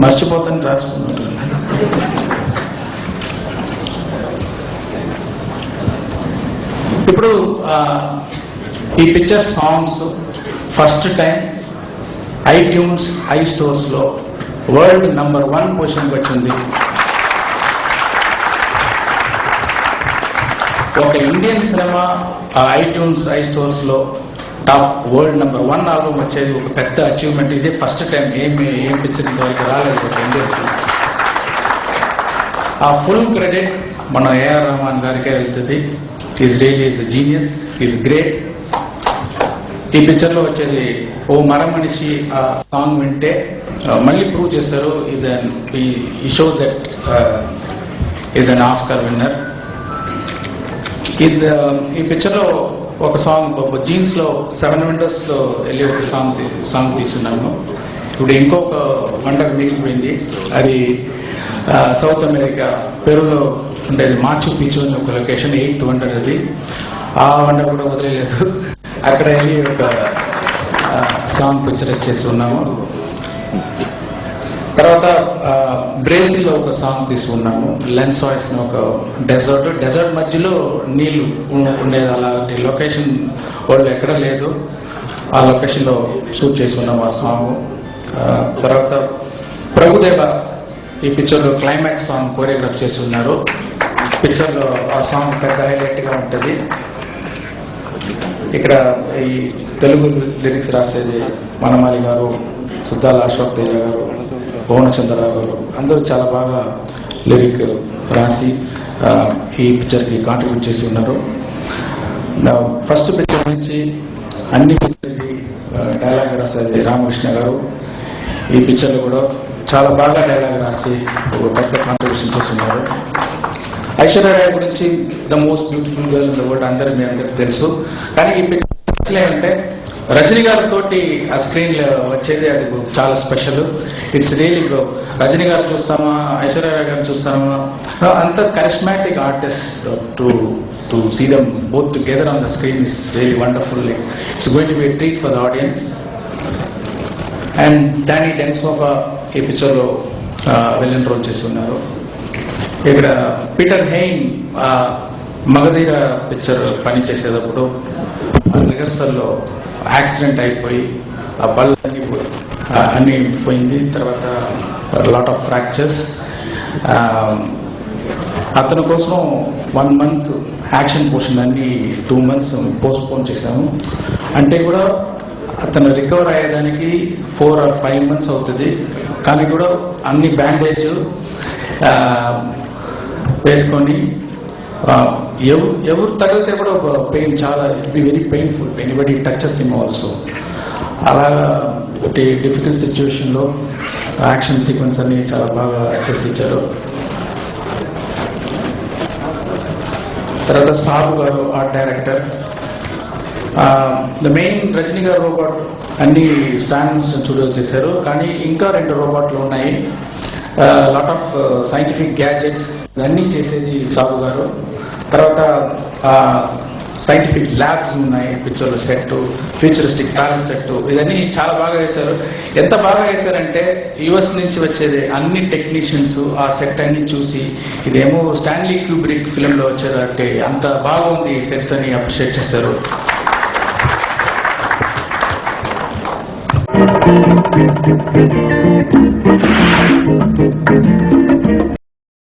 మర్చిపోతాను రాసుకున్నాను. ఇప్పుడు ఈ picture songs first time iTunes iStores లో వరల్డ్ నంబర్ 1 పొజిషన్కి వచ్చింది. ఒక ఇండియన్ సినిమా iTunes iStores లో టాప్ వరల్డ్ నంబర్ 1 ఆల్బమ్ వచ్చేది ఒక పెద్ద అచీవ్మెంట్. ఇదే ఫస్ట్ టైం. ఏం పిక్చర్ ఇంతవరకు రాలేదు ఒక ఇండియన్. ఆ ఫుల్ క్రెడిట్ మన A.R. రెహమాన్ గారికే వెళ్తుంది. Is really is a genius, is great. ఈ పిక్చర్లో వచ్చేది ఓ మరమనిషి ఆ సాంగ్ వింటే మళ్ళీ ప్రూవ్ చేశారు. ఈ shows that is an Oscar winner. ఈ పిక్చర్లో ఒక సాంగ్ జీన్స్లో 7 విండోస్లో వెళ్ళి ఒక సాంగ్ తీసుకున్నాము. ఇప్పుడు ఇంకొక వండర్ మిగిలిపోయింది. అది సౌత్ అమెరికా పెరులో ఉండేది మాచు పిచ్చు అని ఒక లొకేషన్, 8th వండర్. అది ఆ వండర్ కూడా వదిలేదు. అక్కడ వెళ్ళి ఒక సాంగ్ పిక్చరైజ్ చేసి ఉన్నాము. తర్వాత బ్రెజిల్లో ఒక సాంగ్ తీసుకున్నాము. లెన్సాయిస్ అని ఒక డెజర్ట్ మధ్యలో నీళ్లు ఉండేది. అలాంటి లొకేషన్ వాళ్ళు ఎక్కడ లేదు. ఆ లొకేషన్లో షూట్ చేసుకున్నాము ఆ సాంగ్. తర్వాత ప్రభుదేవ ఈ పిక్చర్లో క్లైమాక్స్ సాంగ్ కోరియోగ్రాఫ్ చేసి ఉన్నారు. పిక్చర్లో ఆ సాంగ్ పెద్ద హైలైట్గా ఉంటుంది. ఇక్కడ ఈ తెలుగు లిరిక్స్ రాసేది వనమాలి గారు, సుద్దాల అశోక్ తేజ గారు, భువనచంద్రరావు గారు, అందరూ చాలా బాగా లిరిక్ రాసి ఈ పిక్చర్కి కాంట్రిబ్యూట్ చేసి ఉన్నారు. ఫస్ట్ పిక్చర్ నుంచి అన్ని పిక్చర్కి డైలాగ్ రాసేది రామకృష్ణ గారు. ఈ పిక్చర్లో కూడా చాలా బాగా డైలాగ్ రాసి ఒక పెద్ద కాంట్రిబ్యూషన్ చేసి ఉన్నారు. ఐశ్వర్య రాయ్ గురించి the most beautiful girl in the world మీ అందరికి తెలుసు. కానీ ఈ పిక్చర్ అంటే రజనీ గారితో ఆ స్క్రీన్ లో వచ్చేది అది చాలా స్పెషల్. ఇట్స్ రియలీ రజనీ గారు చూస్తామా, ఐశ్వర్య రాయ్ గారిని చూస్తామా, అంత charismatic artist to see them both together on the screen is really wonderful. It's going to be a treat for the audience. And Danny Denzongpa ఈ పిక్చర్లో విలన్ రోల్ చేసి ఉన్నారు. ఇక్కడ పీటర్ హెయిన్ మగధీర పిక్చర్ పని చేసేటప్పుడు రిహర్సల్లో యాక్సిడెంట్ అయిపోయి ఆ బల్ అన్నీ పోయింది. తర్వాత లాట్ ఆఫ్ ఫ్రాక్చర్స్. అతని కోసం 1 month యాక్షన్ పోర్షన్ అన్ని 2 months పోస్ట్పోన్ చేశాము. అంటే కూడా అతను రికవర్ అయ్యేదానికి 4 or 5 months అవుతుంది. కానీ కూడా అన్ని బ్యాండేజ్ వేసుకొని ఎవరు తగిలితే కూడా పెయిన్ చాలా, it be very painful. Anybody touches him also. అలాగా డిఫికల్ట్ సిచ్యువేషన్లో యాక్షన్ సీక్వెన్స్ అన్ని చాలా బాగా చేసి ఇచ్చారు. తర్వాత సాబు గారు art director. The main Rajini గారు రోబోట్ అన్ని స్టాండ్స్ స్టూడియో చేశారు. కానీ ఇంకా 2 రోబోట్లు ఉన్నాయి. లాట్ ఆఫ్ సైంటిఫిక్ గ్యాడ్జెట్స్ ఇవన్నీ చేసేది సాబు గారు. తర్వాత సైంటిఫిక్ ల్యాబ్స్ ఉన్నాయి పిక్చర్లో, సెట్, ఫ్యూచరిస్టిక్ ప్యాలెస్ సెట్, ఇవన్నీ చాలా బాగా వేశారు. ఎంత బాగా వేశారంటే US నుంచి వచ్చేది అన్ని టెక్నీషియన్స్ ఆ సెట్ అన్ని చూసి ఇదేమో స్టాన్లీ క్యూబ్రిక్ ఫిల్మ్లో వచ్చేదంటే అంత బాగుంది ఈ సెట్స్ అని అప్రిషియేట్ చేశారు.